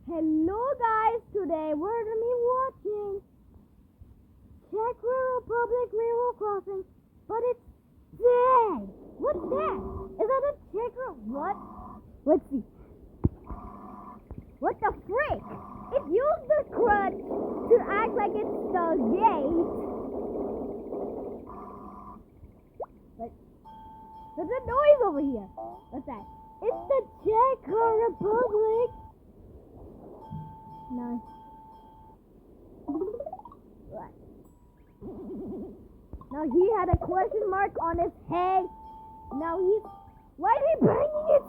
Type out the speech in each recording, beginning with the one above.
Hello guys, today we're gonna be watching Czech Republic Railroad Crossing, but it's dead. What's that? Is that a Czech what? Let's see. What the frick? It used the crutch to act like it's the gate. But there's a noise over here. What's that? It's the Czech Republic. No. What? Now he had a question mark on his head. Now why is he banging it?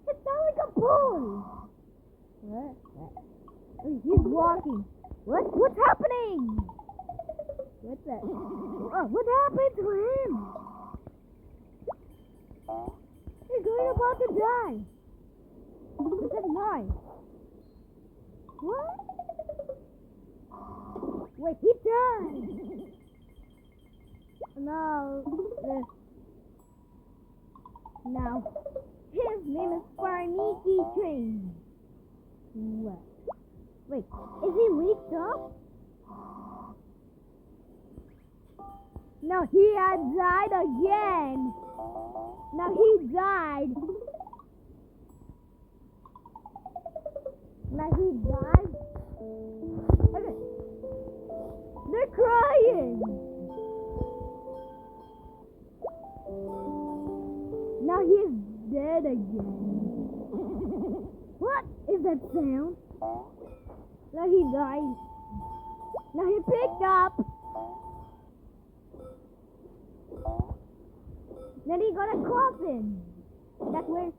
It sounds like a bull. What? He's walking. What's happening? What's that? What happened to him? He's going about to die. What's that noise? What? Wait, he died. Now, his name is Furniki Train. What? Wait, is he weak up? No, he had died again. Now he died. Now he died. Okay. They're crying. Now he's dead again. What is that sound? Now he died. Now he picked up. Then he got a coffin. That's where.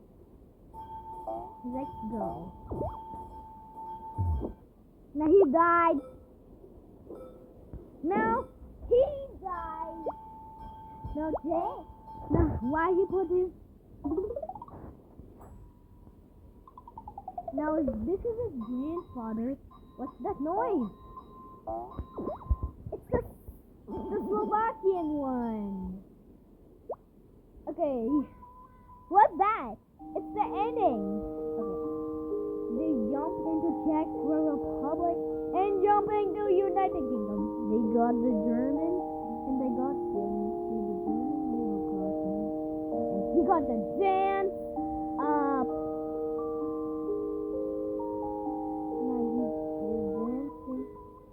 Let's go. Now he died. Now he died. Now Jay. Now why he put his. Now this is his grandfather. What's that noise? It's the Slovakian one. Okay. What's that? It's the ending. Okay. They jumped into Czech Republic and jumping to United Kingdom. They got the German and they got the and he got the dance up.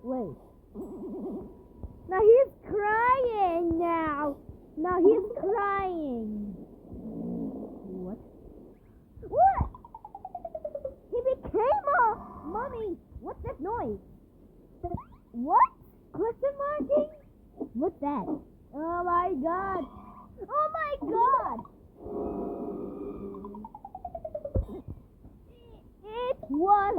Wait. Now he's crying now. Now he's crying. What? What? He became a mummy. What's that noise? What? Question marking? What's that? Oh my god. Oh my god. It was